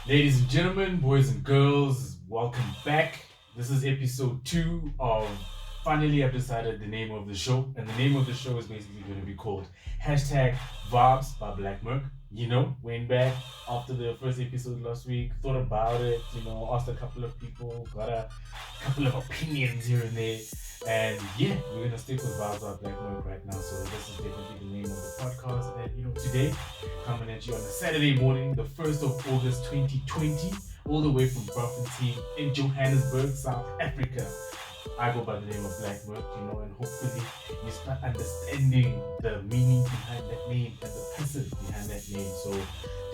Ladies and gentlemen, boys and girls, welcome back. This is episode 2 of finally I've decided the name of the show, and the name of the show is basically going to be called Varbs by Blak Merq. Went back after the first episode last week, thought about it, asked a couple of people, got a couple of opinions here and there. And yeah, we're gonna stick with Varbs by Blak Merq right now. So this is definitely the name of the podcast. And today, coming at you on a Saturday morning, the 1st of August 2020, all the way from Braamfontein in Johannesburg, South Africa. I go by the name of Blak Merq, and hopefully you start understanding the meaning behind that name and the person behind that name. So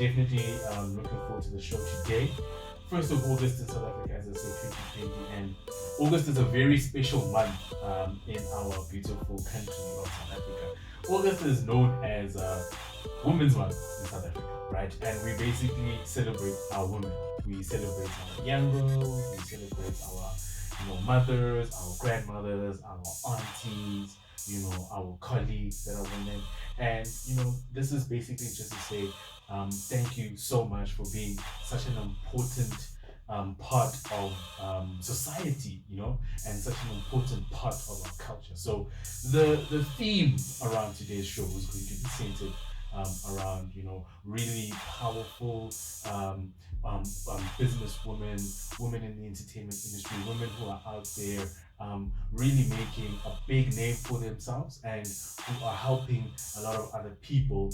definitely looking forward to the show today. 1st of August in South Africa, as I said, 2020, and August is a very special month in our beautiful country of South Africa. August is known as Women's Month in South Africa, right? And we basically celebrate our women. We celebrate our young girls, we celebrate our mothers, our grandmothers, our aunties, our colleagues that are women. And, this is basically just to say thank you so much for being such an important part of society, and such an important part of our culture. So the theme around today's show is going to be centered around really powerful business women in the entertainment industry, women who are out there really making a big name for themselves and who are helping a lot of other people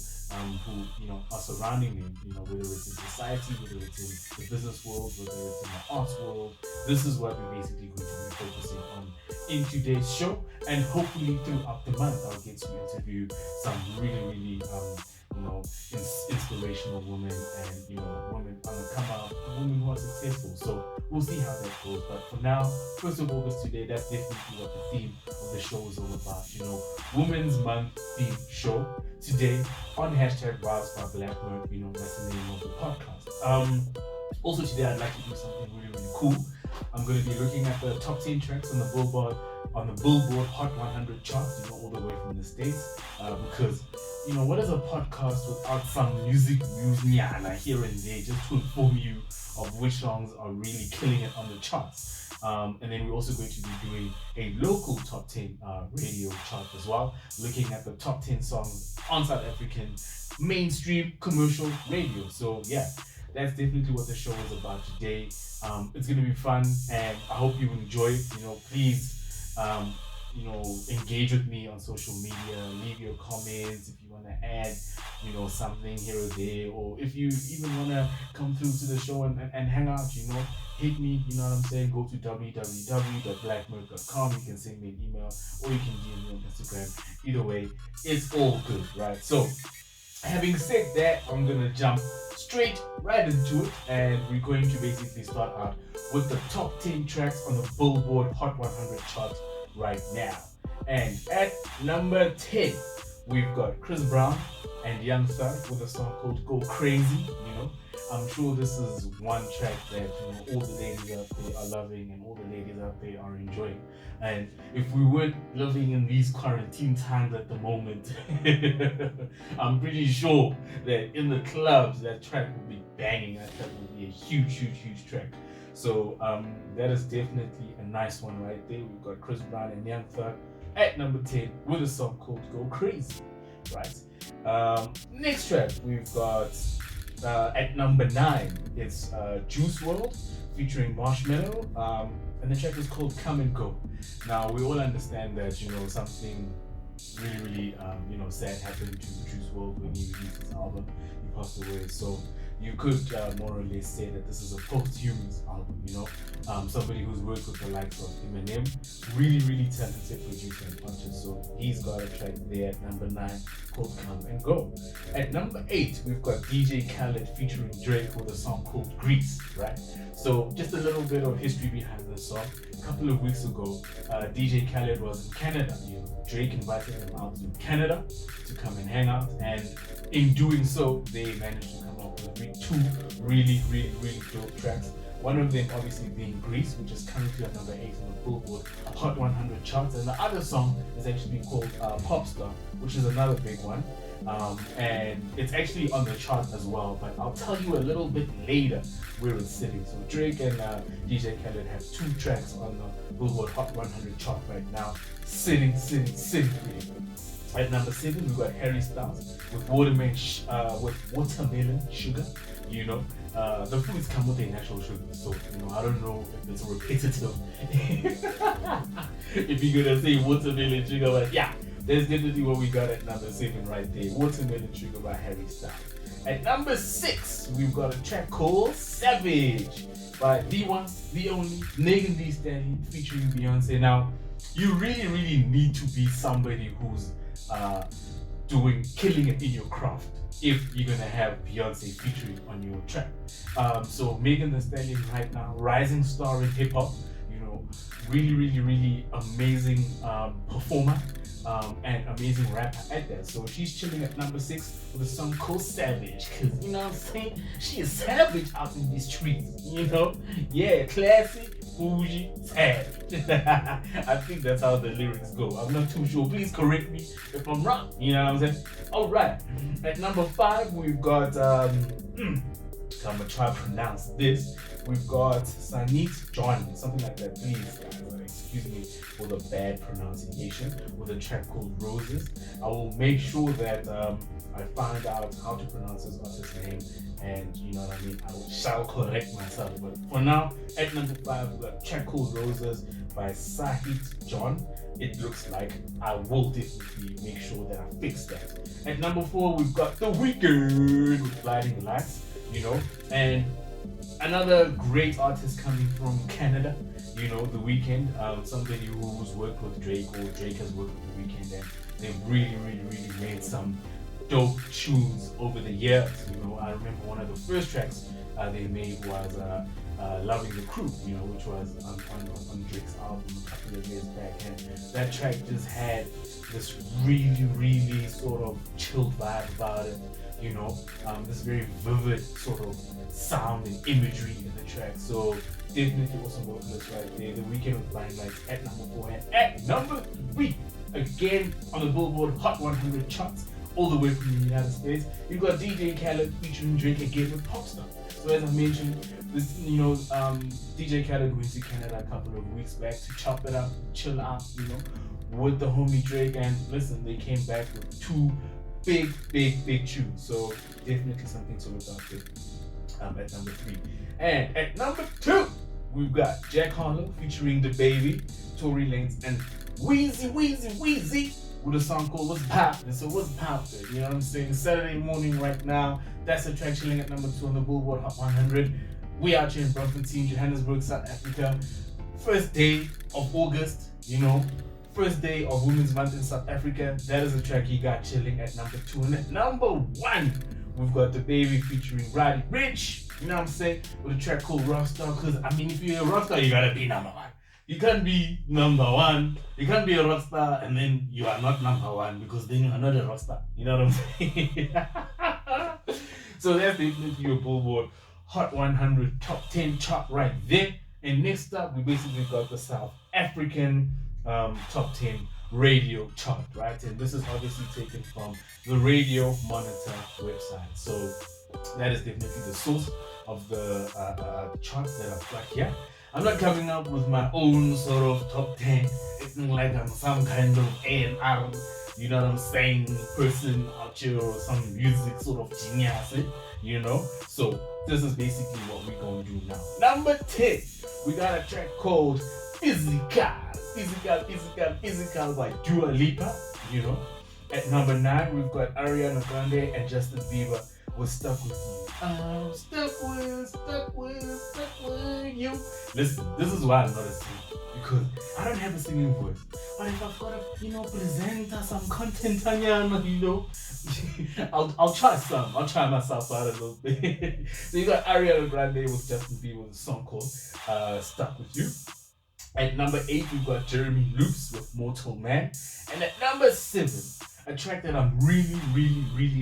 who are surrounding them, whether it's in society, whether it's in the business world, whether it's in the arts world. This is what we're basically going to be focusing on in today's show, and hopefully throughout the month I'll get to interview some really inspirational women and women on the come up, women who are successful. So we'll see how that goes. But for now, 1st of August today, that's definitely what the theme of the show is all about. Women's Month theme show today on Varbs by Blak Merq. That's the name of the podcast. Also today I'd like to do something really cool. I'm going to be looking at the top 10 tracks on the Billboard Hot 100 charts, all the way from the States, because what is a podcast without some music here and there just to inform you of which songs are really killing it on the charts. And then we're also going to be doing a local top 10 radio chart as well, looking at the top 10 songs on South African mainstream commercial radio. So yeah, that's definitely what the show is about today. It's going to be fun, and I hope you enjoy it. Please engage with me on social media, leave your comments if you want to add something here or there, or if you even want to come through to the show and hang out, hit me, you know what I'm saying. Go to www.blakmerq.com. You can send me an email, or you can DM me on Instagram. Either way, it's all good, right? So having said that, I'm gonna jump straight right into it, and we're going to basically start out with the top 10 tracks on the Billboard Hot 100 chart right now. And at number 10, we've got Chris Brown and Young Thug with a song called Go Crazy. I'm sure this is one track that all the ladies out there are loving and all the ladies out there are enjoying. And if we weren't living in these quarantine times at the moment, I'm pretty sure that in the clubs that track will be banging. That track will be a huge track. So that is definitely a nice one right there. We've got Chris Brown and Young Thug at number 10 with a song called Go Crazy, right? Next track we've got at number 9, it's Juice WRLD featuring Marshmello, and the track is called Come and Go. Now we all understand that something really sad happened to Juice WRLD when he released his album. He passed away, so you could more or less say that this is a posthumous album. Somebody who's worked with the likes of Eminem, really talented producer and artist. So he's got a track there at number 9 called Come and Go. At number 8, we've got DJ Khaled featuring Drake with a song called Grease, right? So just a little bit of history behind this song. A couple of weeks ago, DJ Khaled was in Canada. Drake invited him out to Canada to come and hang out, and in doing so, they managed to come up with 2 really dope tracks. One of them obviously being Grease, which is currently at number 8 on the Billboard Hot 100 charts, and the other song is actually called Popstar, which is another big one. And it's actually on the chart as well, but I'll tell you a little bit later where it's sitting. So Drake and DJ Khaled have 2 tracks on the Billboard Hot 100 chart right now, sitting pretty good. At number 7, we've got Harry Styles with watermelon sugar. You know, the fruits come with a natural sugar, so you know I don't know if it's repetitive. If you're gonna say watermelon sugar, but yeah, that's definitely what we got at number 7 right there. Watermelon Sugar by Harry Styles. At number 6, we've got a track called Savage by the one, the only Megan Thee Stallion featuring Beyonce. Now, you really need to be somebody who's killing it in your craft if you're gonna have Beyonce featuring on your track. So Megan Thee Stallion right now, rising star in hip hop, you know, really amazing performer and amazing rapper at that. So she's chilling at number 6 with a song called Savage, cause you know what I'm saying, she is savage out in these streets, you know. Yeah, classic. Bougie, savage. I think that's how the lyrics go. I'm not too sure. Please correct me if I'm wrong. You know what I'm saying? All right. At number 5, we've got I'm gonna try to pronounce this. We've got Sanit John, something like that. Please, guys, excuse me for the bad pronunciation. With a track called Roses. I will make sure that I find out how to pronounce this artist's name, and you know what I mean, I shall correct myself. But for now, at number 5, we've got a track called Roses by Sahit John. It looks like I will definitely make sure that I fix that. At number 4, we've got The Weeknd with Blinding Lights, you know, and another great artist coming from Canada, you know, The Weeknd, somebody who's worked with Drake, or Drake has worked with The Weeknd, and they've really made some dope tunes over the years. You know, I remember one of the first tracks they made was Loving the Crew, you know, which was on Drake's album a couple of years back, and that track just had this really sort of chilled vibe about it, you know, this very vivid sort of sound and imagery in the track. So definitely awesome vocalist right there. The Weeknd with Blinding Lights at number 4, and at number 3, again on the Billboard Hot 100 charts, all the way from the United States, you've got DJ Khaled featuring Drake again with Popstar. So as I mentioned, this, you know, DJ Khaled went to Canada a couple of weeks back to chop it up, chill out, you know, with the homie Drake, and listen, they came back with 2 big tunes. So definitely something to look out for. At number 3, and at number 2, we've got Jack Harlow featuring The Baby, Tory Lanez, and Wheezy with a song called What's Poppin'. So what's poppin'? You know what I'm saying? Saturday morning right now. That's the track chilling at number 2 on the Billboard Hot 100. We out here in Bloemfontein, Johannesburg, South Africa. First day of August, you know. First day of Women's Month in South Africa. That is the track he got chilling at number 2. And at number 1, we've got The Baby featuring Roddy Ricch, you know what I'm saying, with a track called Rockstar. Because, I mean, if you're a rockstar, you gotta be number 1. You can't be number 1. You can't be a rockstar and then you are not number 1, because then you are not a rockstar. You know what I'm saying? So that's definitely your Billboard Hot 100 Top 10 chart right there. And next up, we basically got the South African Top 10 radio chart, right? And this is obviously taken from the Radio Monitor website. So that is definitely the source of the charts that I've got here. I'm not coming up with my own sort of top 10. It's not like I'm some kind of A&R, you know what I'm saying, person out here, or some music sort of genius, you know? So this is basically what we're going to do now. Number 10, we got a track called Physical by Dua Lipa, you know? At number 9, we've got Ariana Grande and Justin Bieber with Stuck With You. I'm stuck with you. Listen, this is why I'm not a singer, because I don't have a singing voice. But if I've got to, you know, present some content, you know, I'll try some. I'll try myself out a little bit. So you got Ariana Grande with Justin Bieber with a song called Stuck With You. At number 8, we've got Jeremy Loops with Mortal Man. And at number 7, a track that I'm really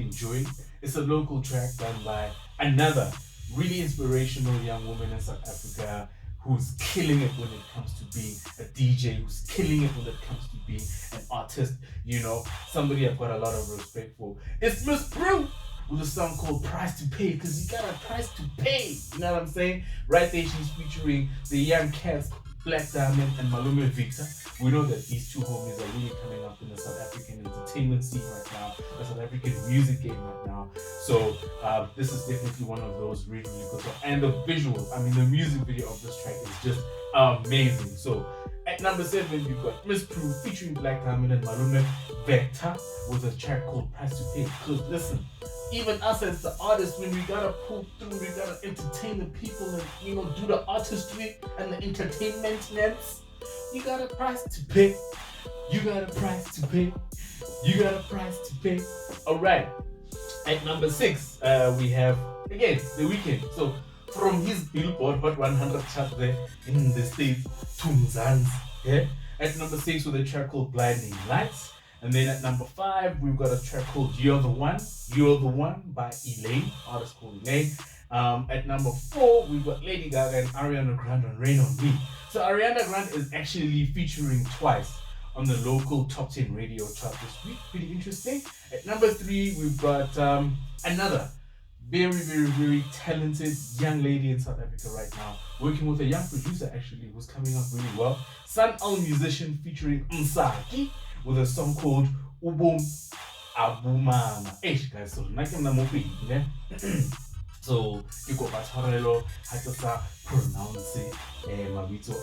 enjoying. It's a local track done by another really inspirational young woman in South Africa who's killing it when it comes to being a DJ, who's killing it when it comes to being an artist, you know, somebody I've got a lot of respect for. It's Miss Brew with a song called Price to Pay, because you got a price to pay, you know what I'm saying? Right there, she's featuring the young cats, Black Diamond and Malume Victor. We know that these two homies are really coming up in the South African entertainment scene right now, the South African music game right now. So this is definitely one of those really, really good. And the visuals, I mean, the music video of this track is just amazing. So at number 7, you've got Miss Prue featuring Black Diamond and Malume Victor with a track called Price to Pay. Because listen, even us as the artists, when we gotta pull through, we gotta entertain the people and, you know, do the artistry and the entertainment-ness, you got a price to pay. You got a price to pay. You got a price to pay. Alright. At number 6, we have, again, The Weeknd. So from his Billboard Hot 100 chart there in the States to Mzansi. Yeah? At number 6 with a track called Blinding Lights. And then at number 5, we've got a track called You're the One. You're the One by Elaine, artist called Elaine. At number 4, we've got Lady Gaga and Ariana Grande on Rain on Me. So Ariana Grande is actually featuring twice on the local top 10 radio chart this week. Pretty interesting. At number 3, we've got another very, very, very talented young lady in South Africa right now, working with a young producer actually who's coming up really well. Sun Owl musician featuring Msaki with a song called Ubum Abumana. Hey guys, so so you go back to how pronounce mabito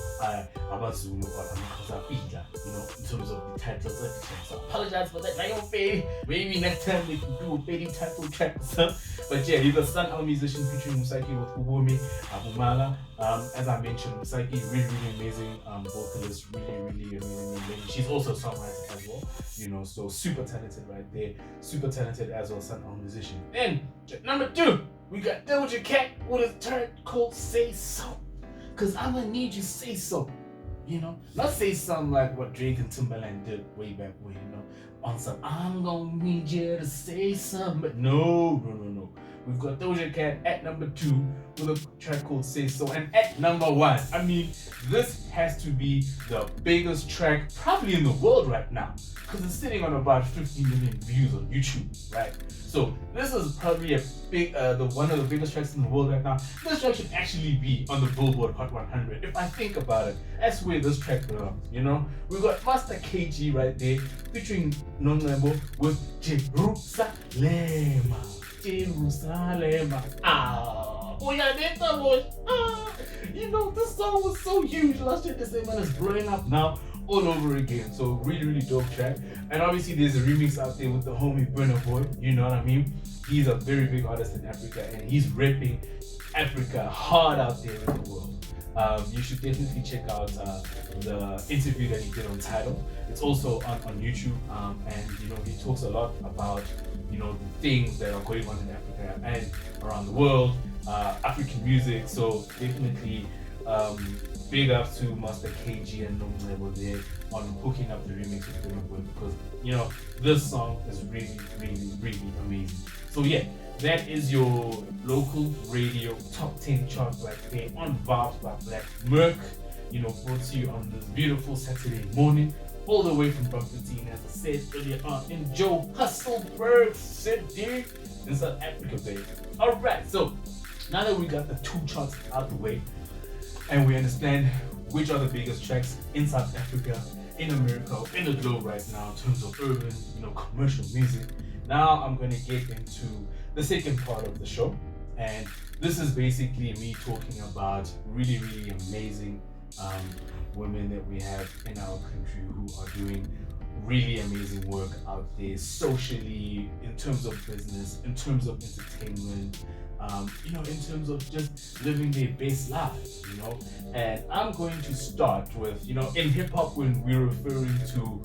abazulu or amaXhosa pila, you know, in terms of the titles of the track. So apologize for that. Maybe next time we can do a baby title track. But yeah, you got Sun Owl musician featuring Musaki with Ubumi Abumala. As I mentioned, Musaki really, really amazing vocalist, really, really amazing lady. She's also a songwriter as well, you know, so super talented right there. Super talented as well, Sun Owl musician. Then number 2, we got Doja Cat with a track called Say So. Cause I'm gonna need you to say so, you know, not say something like what Drake and Timbaland did way back when, you know, on some I'm gonna need you to say something, but no. We've got Doja Cat at number 2 with a track called Say So, and at number 1, I mean, this has to be the biggest track probably in the world right now, because it's sitting on about 50 million views on YouTube, right? So this is probably a big, one of the biggest tracks in the world right now. This track should actually be on the Billboard Hot 100. If I think about it, that's where this track belongs, you know? We've got Master KG right there, featuring Nonlebo with Jerusalem. You know, this song was so huge last year, this man is blowing up now all over again. So really, really dope track. And obviously there's a remix out there with the homie Burna Boy, you know what I mean? He's a very big artist in Africa and he's repping Africa hard out there in the world. You should definitely check out the interview that he did on Tidal. It's also on YouTube, and you know, he talks a lot about, you know, the things that are going on in Africa and around the world, African music. So definitely big up to Master KG and Nonlebo there on hooking up the remix with Burna Boy, because you know, this song is really, really, really amazing. So yeah, that is your local radio top 10 chart right there on Varbs by Blak Merq. You know, brought to you on this beautiful Saturday morning, all the way from Brampton, as I said earlier on, in Johannesburg City in South Africa, baby. Alright, so now that we got the 2 charts out the way, and we understand which are the biggest tracks in South Africa, in America, in the globe right now in terms of urban, you know, commercial music. Now I'm going to get into the second part of the show, and this is basically me talking about really, really amazing women that we have in our country who are doing really amazing work out there socially, in terms of business, in terms of entertainment, you know, in terms of just living their best lives, you know. And I'm going to start with, you know, in hip hop, when we're referring to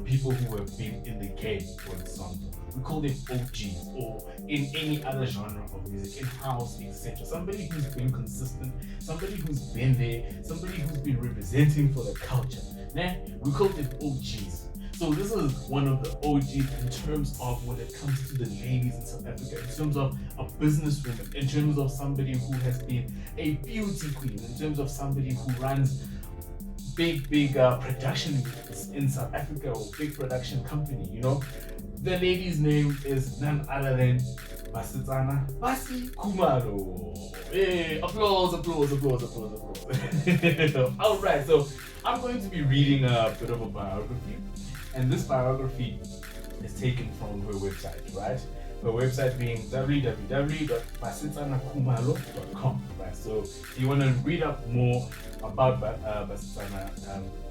people who have been in the game, for example, we call them OGs, or in any other genre of music, in house, etc. Somebody who's been consistent, somebody who's been there, somebody who's been representing for the culture. Nah, we call them OGs. So this is one of the OGs in terms of when it comes to the ladies in South Africa, in terms of a businesswoman, in terms of somebody who has been a beauty queen, in terms of somebody who runs big production in South Africa, or big production company. The lady's name is none other than Basetsana Basi Khumalo. Hey, applause, applause, applause, applause, applause. All right, so I'm going to be reading a bit of a biography, and this biography is taken from her website, right? Her website being www.basetsanakhumalo.com, right? So if you want to read up more about Basetsana,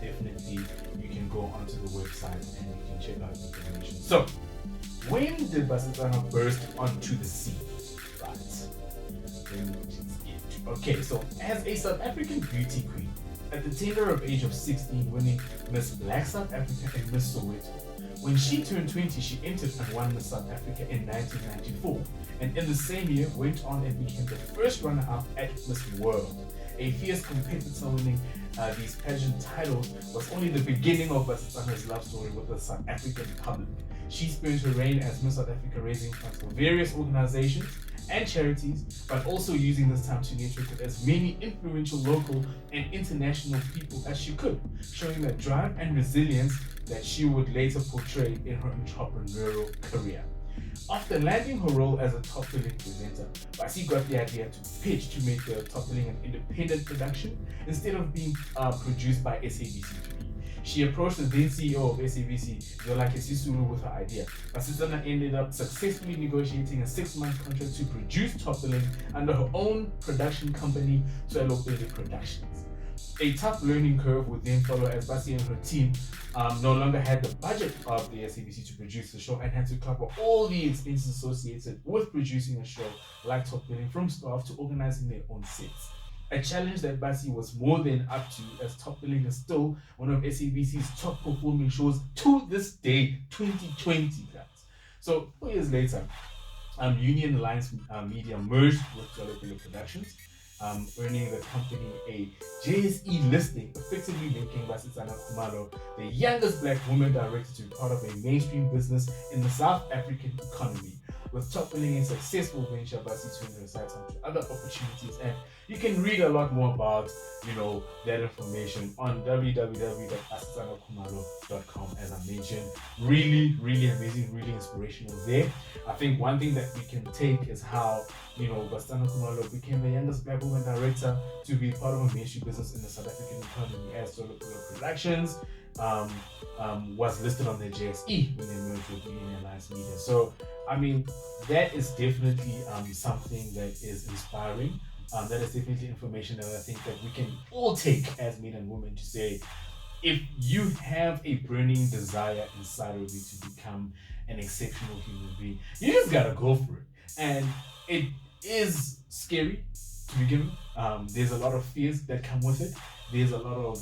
definitely you can go onto the website and you can check out the information. So, when did Basetsana burst onto the scene? Right. Okay, so as a South African beauty queen, at the tender age of 16, winning Miss Black South Africa and Miss Soweto. When she turned 20, she entered and won Miss South Africa in 1994, and in the same year went on and became the first runner-up at Miss World. A fierce competitor winning these pageant titles was only the beginning of Basetsana's love story with the South African public. She spent her reign as Miss South Africa raising funds for various organizations and charities, but also using this time to network with as many influential local and international people as she could, showing the drive and resilience that she would later portray in her entrepreneurial career. After landing her role as a top billing presenter, Basi got the idea to pitch to make the top billing an independent production instead of being produced by SABC2B. She approached the then CEO of SABC, Zolake Sisulu, with her idea. Basetsana ended up successfully negotiating a 6-month contract to produce Top Billing under her own production company, Tswelo Pele Productions. A tough learning curve would then follow as Basi and her team no longer had the budget of the SABC to produce the show and had to cover all the expenses associated with producing a show like Top Billing, from staff to organizing their own sets. A challenge that Basi was more than up to, as Top Billing is still one of SABC's top performing shows to this day, 2020, guys. So 4 years later, Union Alliance Media merged with Tswelo Pele Productions, earning the company a JSE listing, effectively making Basetsana Khumalo the youngest black woman director to be part of a mainstream business in the South African economy. With Top Billing a successful venture, Basi turned her sights onto other opportunities, and you can read a lot more about that information on www.basetsanakhumalo.com. As I mentioned, really amazing, really inspirational there. I think one thing that we can take is how Basetsana Khumalo became the youngest black woman director to be part of a mainstream business in the South African economy, as Tswelo Pele Productions was listed on the JSE when they merged with Union Alliance Media. So I mean, that is definitely something that is inspiring. That is definitely information that I think that we can all take as men and women to say, if you have a burning desire inside of you to become an exceptional human being, you just gotta go for it. And it is scary to begin with. There's a lot of fears that come with it. There's a lot of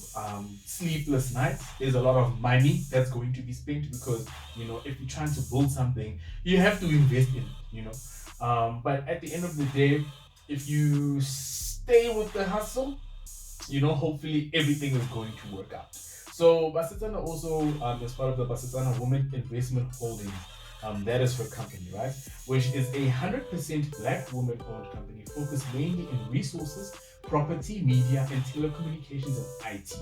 sleepless nights. There's a lot of money that's going to be spent, because if you're trying to build something, you have to invest in it. But at the end of the day, if you stay with the hustle, hopefully everything is going to work out. So Basetsana also is part of the Basetsana Women Investment Holdings. That is her company, right? Which is a 100% black woman-owned company focused mainly in resources, property, media, and telecommunications and IT.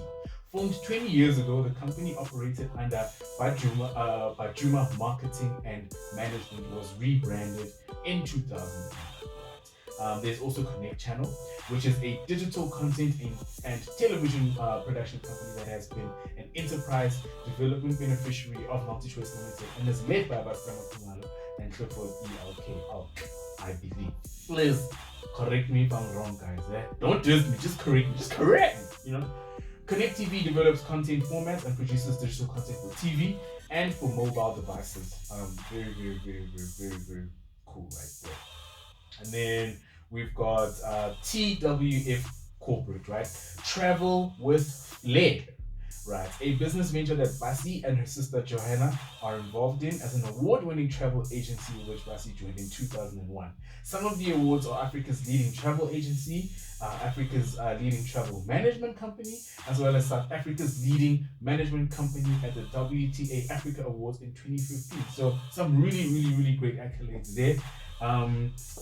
Formed 20 years ago, the company operated under Bajuma Marketing and Management, was rebranded in 2000. There's also Connect Channel, which is a digital content and television production company that has been an enterprise development beneficiary of MultiChoice Limited and is led by Basetsana Khumalo and Clifford ELK, I believe. Please correct me if I'm wrong, guys. Don't judge me, just correct me. Just correct me, Connect TV develops content formats and produces digital content for TV and for mobile devices. Very cool right there. And then we've got TWF Corporate, right? Travel with Flair, right? A business venture that Basi and her sister Johanna are involved in as an award-winning travel agency which Basi joined in 2001. Some of the awards are Africa's leading travel agency, Africa's leading travel management company, as well as South Africa's leading management company at the WTA Africa Awards in 2015. So some really great accolades there.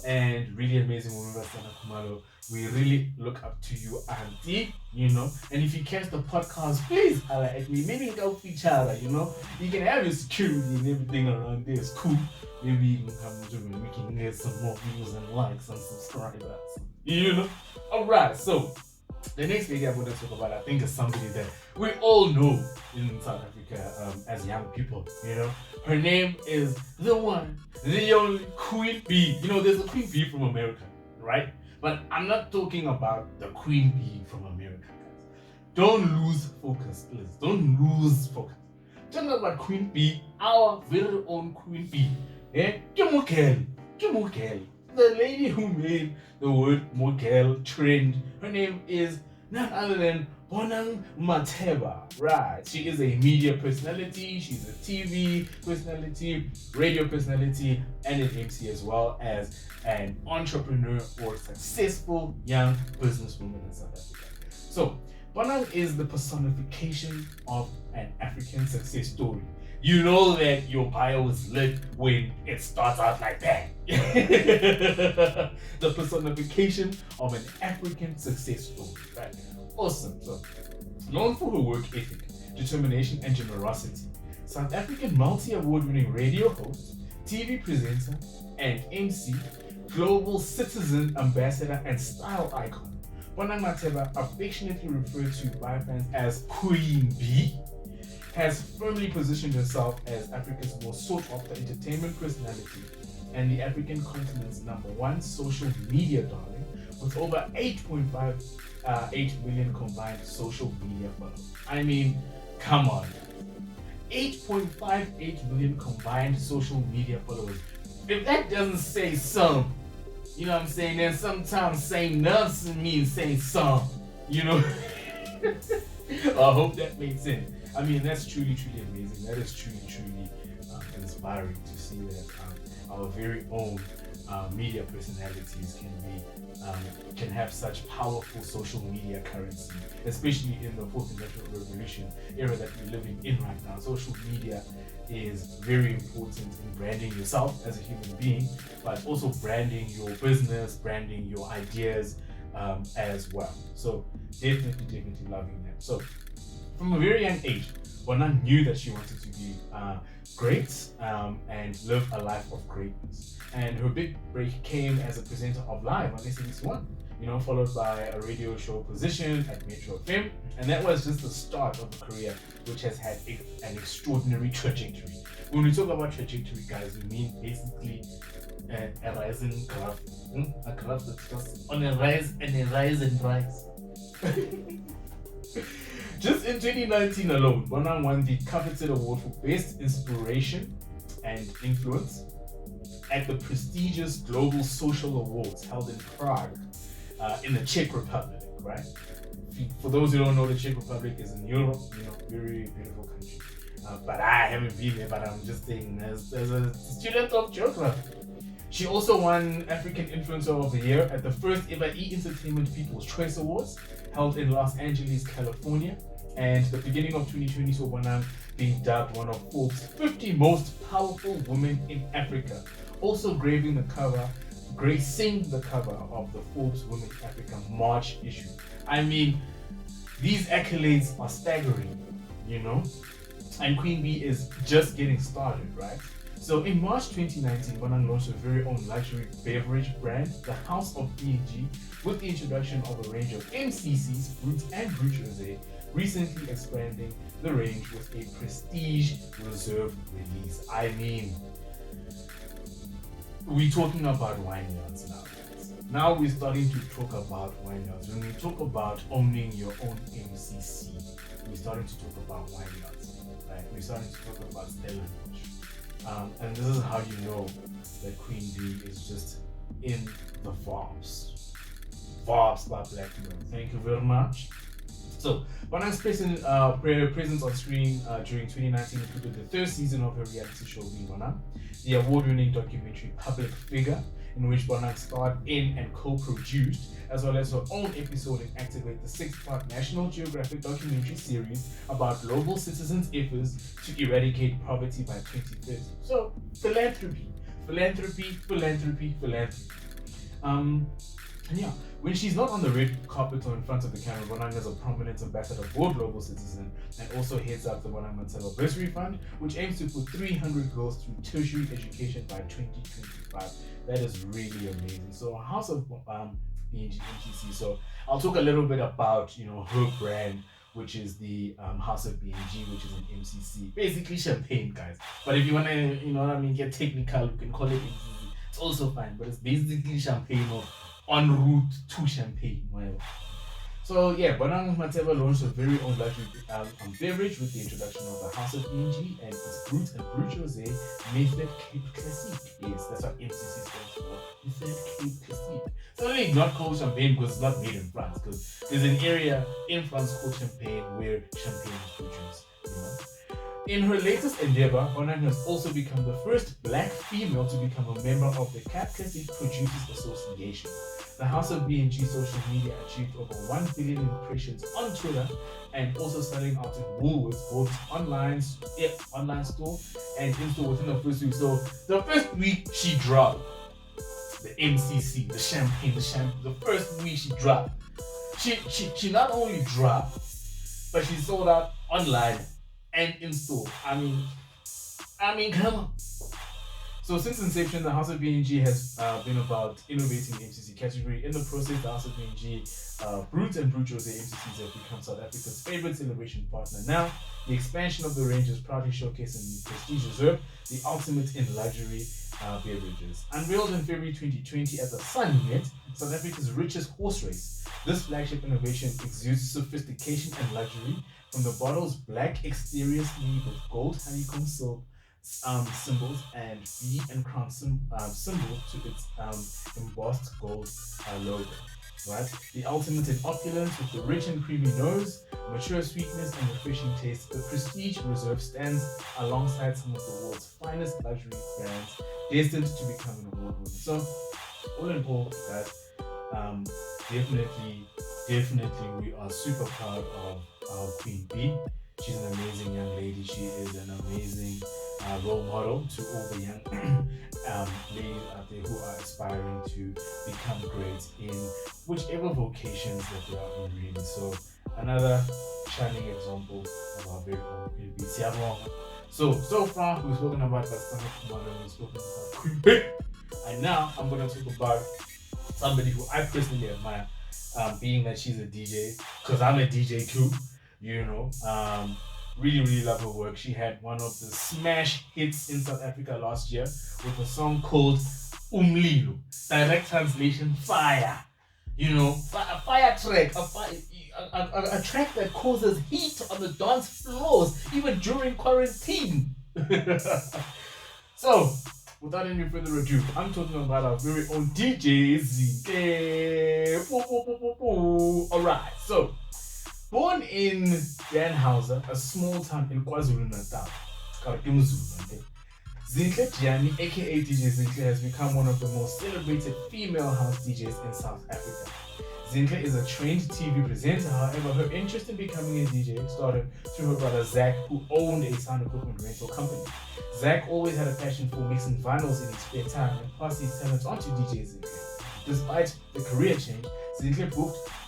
And really amazing woman, Sana Kumalo. We really look up to you, Auntie, you know. And if you catch the podcast, please holla at me. Maybe go feature, you know. You can have your security and everything around there. It's cool. Maybe you can come to me. We can get some more views and likes and subscribers. You know? Alright, so the next lady I want to talk about, I think, is somebody that we all know in South Africa as young people, you know. Her name is the one, the only Queen Bee. You know, there's a Queen Bee from America, right? But I'm not talking about the Queen Bee from America, guys. Don't lose focus, please. Don't lose focus. Talking about Queen Bee, our very own Queen Bee. Eh? Kimukeli. The lady who made the word Mogel trend. Her name is none other than Bonang Mateba. Right. She is a media personality, she's a TV personality, radio personality, and an MC, as well as an entrepreneur or successful young businesswoman in South Africa. So Bonang is the personification of an African success story. You know that your bio is lit when it starts out like that. The personification of an African success story. Right? Awesome. So, known for her work ethic, determination, and generosity, South African multi-award winning radio host, TV presenter, and MC, global citizen ambassador, and style icon, Bonang Mateba, affectionately referred to by fans as Queen Bee, has firmly positioned herself as Africa's most sought-after entertainment personality and the African continent's #1 social media darling, with over 8.58 million combined social media followers. I mean, come on. 8.58 million combined social media followers. If that doesn't say some, you know what I'm saying, then sometimes saying nothing means saying some, you know. I hope that makes sense. I mean, that's truly amazing. That is truly inspiring to see that our very own media personalities can have such powerful social media currency, especially in the fourth industrial revolution era that we're living in right now. Social media is very important in branding yourself as a human being, but also branding your business, branding your ideas as well. So definitely loving that. So from a very young age, Bonang knew that she wanted to be great and live a life of greatness. And her big break came as a presenter of Live on SABC1, you know, followed by a radio show position at Metro FM. And that was just the start of a career which has had an extraordinary trajectory. When we talk about trajectory, guys, we mean basically a rising graph. A graph that's just on a rise and a rise and rise. Just in 2019 alone, Bonang won the coveted award for Best Inspiration and Influence at the prestigious Global Social Awards held in Prague, in the Czech Republic, right? For those who don't know, the Czech Republic is in Europe, you know, very beautiful country. But I haven't been there, but I'm just saying, as a student of geography. She also won African Influencer of the Year at the first ever E-Entertainment People's Choice Awards held in Los Angeles, California. And the beginning of 2020 saw Bonang being dubbed one of Forbes' 50 most powerful women in Africa. Also gracing the cover of the Forbes Women Africa March issue. I mean, these accolades are staggering, you know? And Queen Bee is just getting started, right? So in March 2019, Bonang launched her very own luxury beverage brand, the House of B&G, with the introduction of a range of MCCs, Brut and Brut Rosé, recently expanding the range with a prestige reserve release. I mean, we're talking about wine yards now, guys. Now we're starting to talk about wine yards. When we talk about owning your own MCC, we're starting to talk about wine yards, right? We're starting to talk about Stellenbosch. And this is how you know that Queen Bee is just in the Varbs. Varbs by Blak Merq. Thank you very much. So, Bonang's presence on screen during 2019 included the third season of her reality show Being Bonang, the award-winning documentary Public Figure, in which Bonang starred in and co-produced, as well as her own episode in Activate, the 6-part National Geographic documentary series about global citizens' efforts to eradicate poverty by 2030. So, philanthropy. And yeah, when she's not on the red carpet or in front of the camera, Bonang is a prominent ambassador for Global Citizen and also heads up the Bonang Matelo Bursary Fund, which aims to put 300 girls through tertiary education by 2025. That is really amazing. So, House of BNG MCC. So, I'll talk a little bit about her brand, which is the House of BNG, which is an MCC, basically champagne, guys. But if you wanna, get technical, you can call it MCC. It's also fine, but it's basically champagne or en route to champagne, whatever. So yeah, Bonang Mateva launched her very own luxury beverage with the introduction of the House of BNG and its Brut and Brut Rosé Method Cape Classique. Yes, that's what MCC stands for. Method Cape Classique. It's only not called champagne because it's not made in France, because there's an area in France called Champagne where champagne is produced, In her latest endeavor, Bonang has also become the first black female to become a member of the Cape Classique Producers Association. The House of BNG social media achieved over 1 billion impressions on Twitter and also selling out in Woolworths, both online store and in-store within the first week. So the first week she dropped the MCC, the champagne, the first week she dropped. She not only dropped, but she sold out online and in-store. I mean, come on. So since inception, the House of BNG has been about innovating the MCC category. In the process, the House of BNG Brut and Brut Rosé MCCs have become South Africa's favorite celebration partner. Now, the expansion of the range is proudly showcased in Prestige Reserve, the ultimate in luxury beverages. Unveiled in February 2020 at the Summit, South Africa's richest horse race, this flagship innovation exudes sophistication and luxury. From the bottle's black exterior sleeve with gold honeycomb silk symbols and bee and crown symbols to its embossed gold logo. Right? The ultimate in opulence with the rich and creamy nose, mature sweetness and refreshing taste, the Prestige Reserve stands alongside some of the world's finest luxury brands, destined to become an award winner. So, all in all, guys, definitely, we are super proud of Queen B. She's an amazing young lady. She is an amazing role model to all the young ladies out there who are aspiring to become great in whichever vocations that they are in, really. So another shining example of our very own Queen B. So far we've spoken about Basana Kumalo, we've spoken about Queen B, and now I'm going to talk about somebody who I personally admire, being that she's a DJ, because I'm a DJ too. Really love her work. She had one of the smash hits in South Africa last year with a song called Umlilo. Direct translation, fire. A fire track, a track that causes heat on the dance floors, even during quarantine. So, without any further ado, I'm talking about our very own DJ Zinhle. Alright, so born in Danhauser, a small town in KwaZulu-Natal, Zinhle Gianni, aka DJ Zinhle, has become one of the most celebrated female house DJs in South Africa. Zinhle is a trained TV presenter, however, her interest in becoming a DJ started through her brother Zach, who owned a sound equipment rental company. Zach always had a passion for mixing vinyls in his spare time and passed his talents on to DJ Zinhle. Despite the career change, Zinhle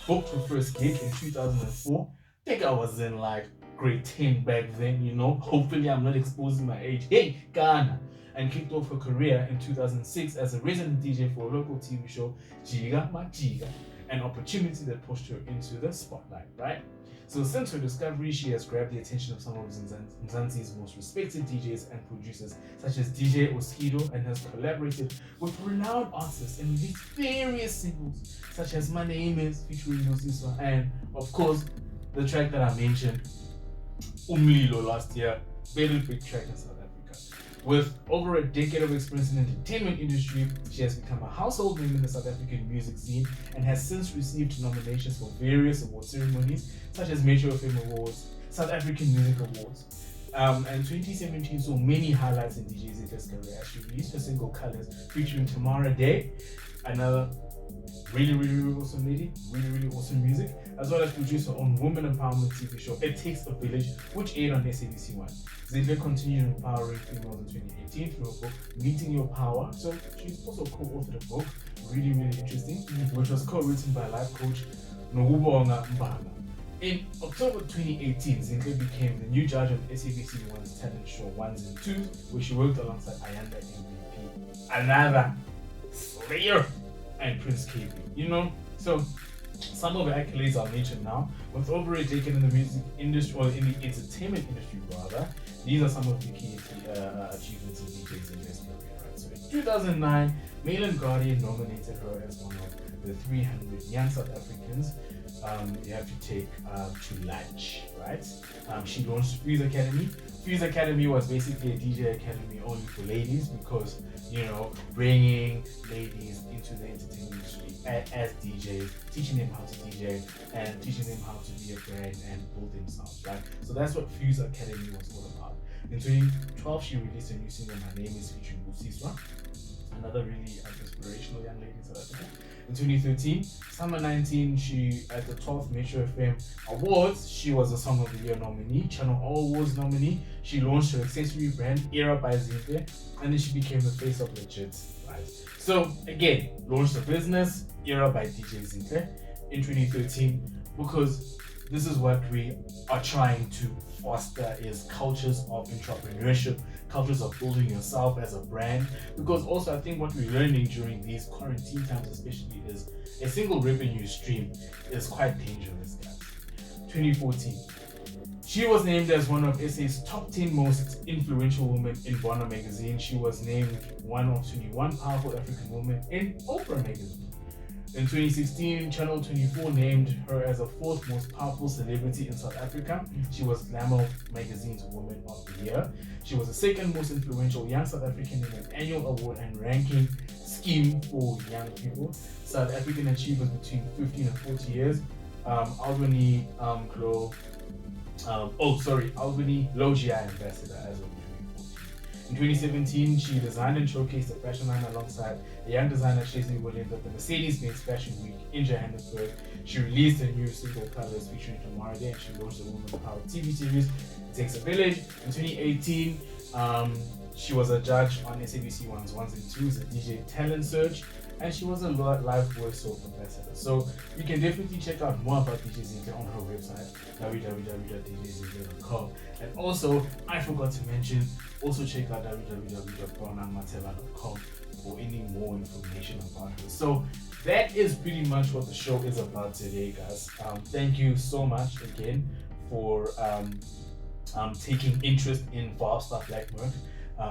booked her first gig in 2004. I think I was in like grade 10 back then, Hopefully I'm not exposing my age. Hey, Ghana! And kicked off her career in 2006 as a resident DJ for a local TV show, Jiga Majiga, an opportunity that pushed her into the spotlight, right? So since her discovery, she has grabbed the attention of some of Mzansi's most respected DJs and producers, such as DJ Oskido, and has collaborated with renowned artists and released various singles, such as My Name Is, featuring Nosiswa, and of course, the track that I mentioned, Umlilo, last year, very big track in South Africa. With over a decade of experience in the entertainment industry, she has become a household name in the South African music scene and has since received nominations for various award ceremonies such as Metro FM Awards, South African Music Awards. And 2017 saw many highlights in DJ Zinhle's career as she released her single Colors featuring Tamara Day, another really awesome lady, really awesome music, as well as produced her own woman empowerment TV show It Takes a Village, which aired on SABC One. Zinhle continued empowering females in 2018 through a book, Meeting Your Power. So she's also co-authored a book, really interesting, which was co-written by life coach Nokubonga Mbanga. In October 2018, Zinhle became the new judge on SABC One's talent show Ones and Twos, where she worked alongside Ayanda MVP, another slayer, and Prince KB. You know, so some of the accolades I'll mention now. With over a decade in the music industry, or in the entertainment industry rather, these are some of the key achievements of DJ Zinhle's career. Right? So in 2009, Mail and Guardian nominated her as one of the 300 young South Africans you have to take to lunch, right? She launched Fuse Academy. Fuse Academy was basically a DJ academy only for ladies because, you know, bringing ladies into the entertainment industry as DJs, teaching them how to DJ and teaching them how to be a brand and build themselves, right? So that's what Fuse Academy was all about. In 2012, she released a new single, My Name Is, featuring Busiswa, another really inspirational young lady in South Africa. In 2013, Summer 19, she at the 12th Metro FM Awards, she was a Song of the Year nominee, Channel All Awards nominee. She launched her accessory brand Era by Zinhle, and then she became the face of Legit, right? So again, launched a business, Era by DJ Zinhle, in 2013, because this is what we are trying to foster, is cultures of entrepreneurship, cultures of building yourself as a brand. Because also I think what we're learning during these quarantine times especially is a single revenue stream is quite dangerous, guys. 2014, she was named as one of SA's top 10 most influential women in Bona magazine. She was named one of 21 powerful African women in Oprah magazine. In 2016, Channel 24 named her as the 4th most powerful celebrity in South Africa. She was Glamour magazine's Woman of the Year. She was the 2nd most influential young South African in an annual award and ranking scheme for young people. South African achievers between 15 and 40 years. Albany Logia ambassador as of 2014. In 2017, she designed and showcased a fashion line alongside a young designer, Chasey Williams, at the Mercedes-Benz Fashion Week in Johannesburg. She released a new single, Colors, featuring Tamara Day, and she launched the Woman Power TV series, It Takes a Village. In 2018, she was a judge on SABC One's Ones and Twos, a DJ talent search, and she was a live voiceover ambassador. So you can definitely check out more about DJ Zinhle on her website, www.djzinhle.com. And also, I forgot to mention, also check out www.bonangmatela.com for any more information about her. So that is pretty much what the show is about today, guys. Thank you so much again for taking interest in Varbs by Blak Merq.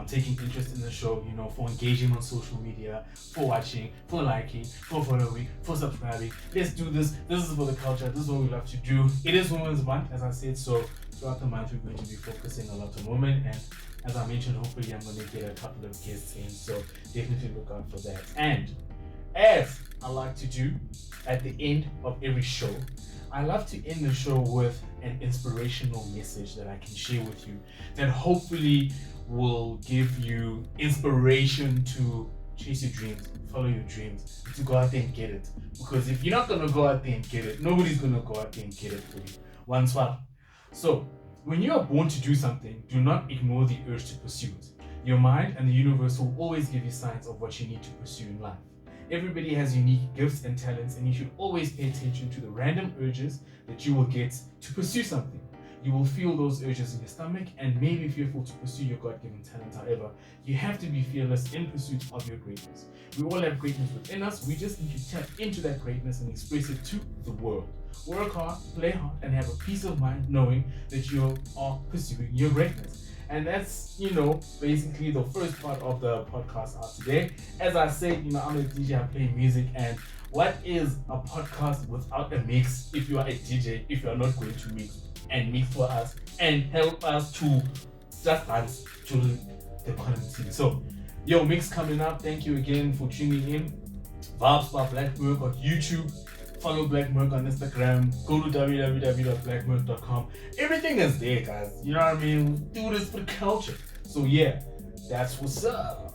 Taking interest in the show, you know, for engaging on social media, for watching, for liking, for following, for subscribing. Let's do this. This is for the culture. This is what we love to do. It is Women's Month, as I said, so throughout the month we're going to be focusing a lot on women, and as I mentioned, hopefully I'm going to get a couple of guests in, so definitely look out for that. And as I like to do at the end of every show, I love to end the show with an inspirational message that I can share with you that hopefully will give you inspiration to chase your dreams, follow your dreams, to go out there and get it. Because if you're not going to go out there and get it, nobody's going to go out there and get it for you. One swap. So, when you are born to do something, do not ignore the urge to pursue it. Your mind and the universe will always give you signs of what you need to pursue in life. Everybody has unique gifts and talents, and you should always pay attention to the random urges that you will get to pursue something. You will feel those urges in your stomach and may be fearful to pursue your God-given talent. However, you have to be fearless in pursuit of your greatness. We all have greatness within us. We just need to tap into that greatness and express it to the world. Work hard, play hard, and have a peace of mind knowing that you are pursuing your greatness. And that's, you know, basically the first part of the podcast out today. As I said, you know, I'm a DJ, I play music, and what is a podcast without a mix if you are a DJ, if you are not going to mix and mix for us and help us to just dance to the content. So, yo, mix coming up. Thank you again for tuning in. Varbs by Blak Merq on YouTube. Follow Blak Merq on Instagram. Go to www.blakmerq.com. Everything is there, guys. You know what I mean? We do this for the culture. So yeah, that's what's up.